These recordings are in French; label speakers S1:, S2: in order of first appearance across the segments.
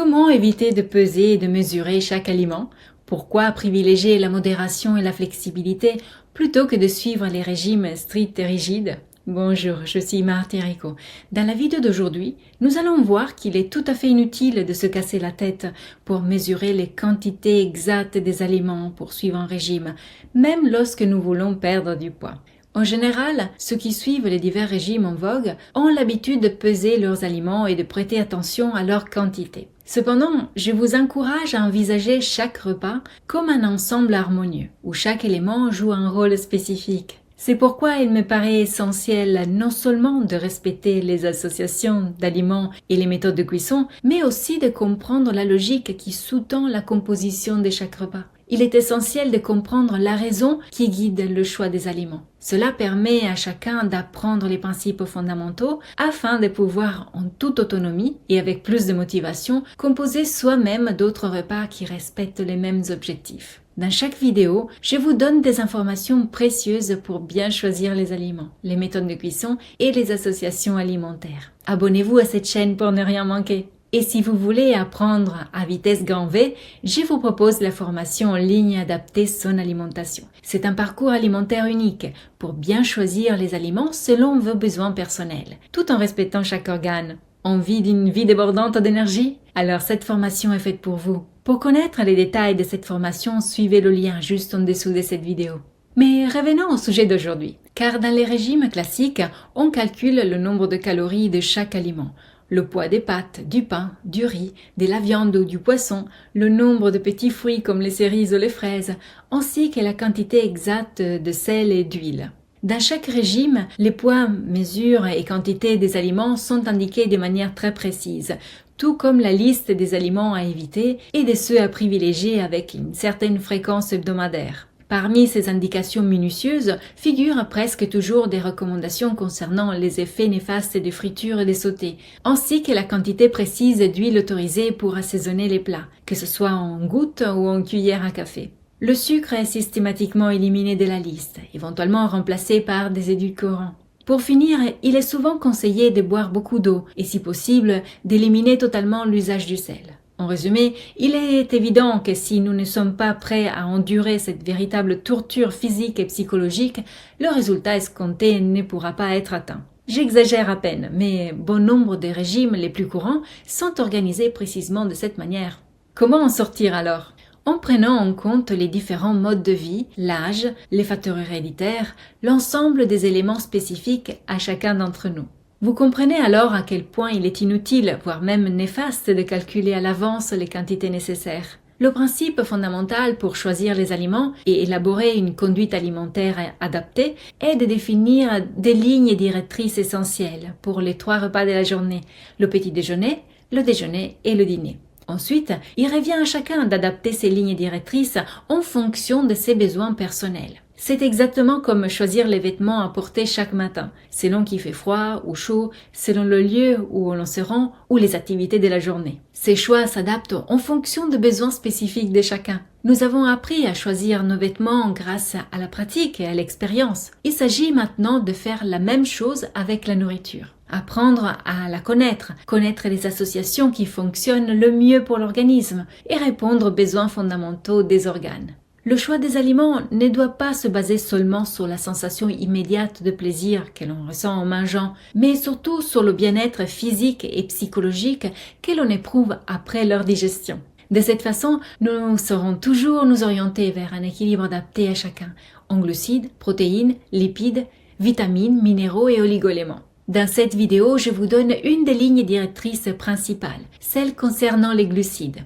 S1: Comment éviter de peser et de mesurer chaque aliment? Pourquoi privilégier la modération et la flexibilité plutôt que de suivre les régimes stricts et rigides? Bonjour, je suis Marthe Rico. Dans la vidéo d'aujourd'hui, nous allons voir qu'il est tout à fait inutile de se casser la tête pour mesurer les quantités exactes des aliments pour suivre un régime, même lorsque nous voulons perdre du poids. En général, ceux qui suivent les divers régimes en vogue ont l'habitude de peser leurs aliments et de prêter attention à leur quantité. Cependant, je vous encourage à envisager chaque repas comme un ensemble harmonieux, où chaque élément joue un rôle spécifique. C'est pourquoi il me paraît essentiel non seulement de respecter les associations d'aliments et les méthodes de cuisson, mais aussi de comprendre la logique qui sous-tend la composition de chaque repas. Il est essentiel de comprendre la raison qui guide le choix des aliments. Cela permet à chacun d'apprendre les principes fondamentaux afin de pouvoir, en toute autonomie et avec plus de motivation, composer soi-même d'autres repas qui respectent les mêmes objectifs. Dans chaque vidéo, je vous donne des informations précieuses pour bien choisir les aliments, les méthodes de cuisson et les associations alimentaires. Abonnez-vous à cette chaîne pour ne rien manquer. Et si vous voulez apprendre à vitesse grand V, je vous propose la formation en ligne adaptée son alimentation. C'est un parcours alimentaire unique pour bien choisir les aliments selon vos besoins personnels, tout en respectant chaque organe. Envie d'une vie débordante d'énergie? Alors cette formation est faite pour vous. Pour connaître les détails de cette formation, suivez le lien juste en dessous de cette vidéo. Mais revenons au sujet d'aujourd'hui, car dans les régimes classiques, on calcule le nombre de calories de chaque aliment. Le poids des pâtes, du pain, du riz, de la viande ou du poisson, le nombre de petits fruits comme les cerises ou les fraises, ainsi que la quantité exacte de sel et d'huile. Dans chaque régime, les poids, mesures et quantités des aliments sont indiqués de manière très précise, tout comme la liste des aliments à éviter et de ceux à privilégier avec une certaine fréquence hebdomadaire. Parmi ces indications minutieuses figurent presque toujours des recommandations concernant les effets néfastes des fritures et des sautés, ainsi que la quantité précise d'huile autorisée pour assaisonner les plats, que ce soit en gouttes ou en cuillère à café. Le sucre est systématiquement éliminé de la liste, éventuellement remplacé par des édulcorants. Pour finir, il est souvent conseillé de boire beaucoup d'eau et, si possible, d'éliminer totalement l'usage du sel. En résumé, il est évident que si nous ne sommes pas prêts à endurer cette véritable torture physique et psychologique, le résultat escompté ne pourra pas être atteint. J'exagère à peine, mais bon nombre des régimes les plus courants sont organisés précisément de cette manière. Comment en sortir alors ? En prenant en compte les différents modes de vie, l'âge, les facteurs héréditaires, l'ensemble des éléments spécifiques à chacun d'entre nous. Vous comprenez alors à quel point il est inutile, voire même néfaste, de calculer à l'avance les quantités nécessaires. Le principe fondamental pour choisir les aliments et élaborer une conduite alimentaire adaptée est de définir des lignes directrices essentielles pour les 3 repas de la journée, le petit déjeuner, le déjeuner et le dîner. Ensuite, il revient à chacun d'adapter ces lignes directrices en fonction de ses besoins personnels. C'est exactement comme choisir les vêtements à porter chaque matin, selon qu'il fait froid ou chaud, selon le lieu où l'on se rend ou les activités de la journée. Ces choix s'adaptent en fonction des besoins spécifiques de chacun. Nous avons appris à choisir nos vêtements grâce à la pratique et à l'expérience. Il s'agit maintenant de faire la même chose avec la nourriture. Apprendre à la connaître les associations qui fonctionnent le mieux pour l'organisme et répondre aux besoins fondamentaux des organes. Le choix des aliments ne doit pas se baser seulement sur la sensation immédiate de plaisir que l'on ressent en mangeant, mais surtout sur le bien-être physique et psychologique que l'on éprouve après leur digestion. De cette façon, nous saurons toujours nous orienter vers un équilibre adapté à chacun, en glucides, protéines, lipides, vitamines, minéraux et oligoéléments. Dans cette vidéo, je vous donne une des lignes directrices principales, celle concernant les glucides.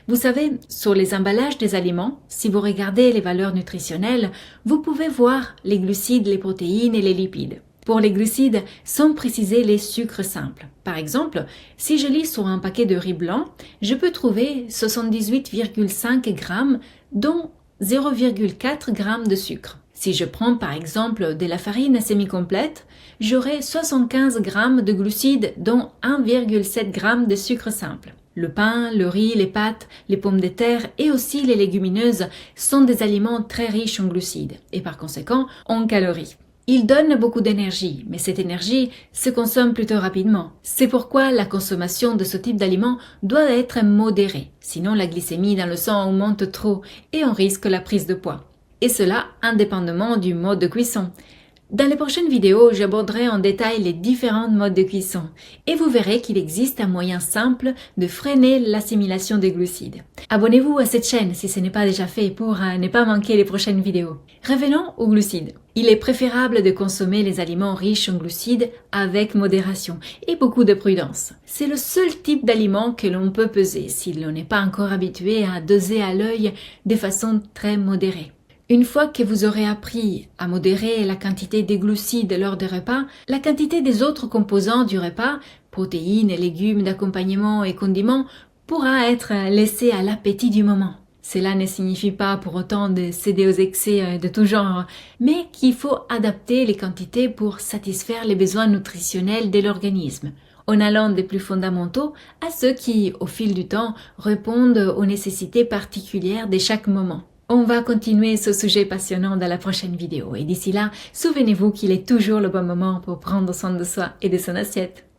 S1: Vous savez, sur les emballages des aliments, si vous regardez les valeurs nutritionnelles, vous pouvez voir les glucides, les protéines et les lipides. Pour les glucides, sont précisés les sucres simples. Par exemple, si je lis sur un paquet de riz blanc, je peux trouver 78,5 g, dont 0,4 g de sucre. Si je prends par exemple de la farine semi-complète, j'aurai 75 g de glucides dont 1,7 g de sucre simple. Le pain, le riz, les pâtes, les pommes de terre et aussi les légumineuses sont des aliments très riches en glucides et par conséquent en calories. Ils donnent beaucoup d'énergie, mais cette énergie se consomme plutôt rapidement. C'est pourquoi la consommation de ce type d'aliments doit être modérée, sinon la glycémie dans le sang augmente trop et on risque la prise de poids. Et cela indépendamment du mode de cuisson. Dans les prochaines vidéos, j'aborderai en détail les différents modes de cuisson et vous verrez qu'il existe un moyen simple de freiner l'assimilation des glucides. Abonnez-vous à cette chaîne si ce n'est pas déjà fait pour ne pas manquer les prochaines vidéos. Revenons aux glucides. Il est préférable de consommer les aliments riches en glucides avec modération et beaucoup de prudence. C'est le seul type d'aliment que l'on peut peser si l'on n'est pas encore habitué à doser à l'œil de façon très modérée. Une fois que vous aurez appris à modérer la quantité des glucides lors des repas, la quantité des autres composants du repas, protéines, légumes d'accompagnement et condiments, pourra être laissée à l'appétit du moment. Cela ne signifie pas pour autant de céder aux excès de tout genre, mais qu'il faut adapter les quantités pour satisfaire les besoins nutritionnels de l'organisme, en allant des plus fondamentaux à ceux qui, au fil du temps, répondent aux nécessités particulières de chaque moment. On va continuer ce sujet passionnant dans la prochaine vidéo et d'ici là, souvenez-vous qu'il est toujours le bon moment pour prendre soin de soi et de son assiette.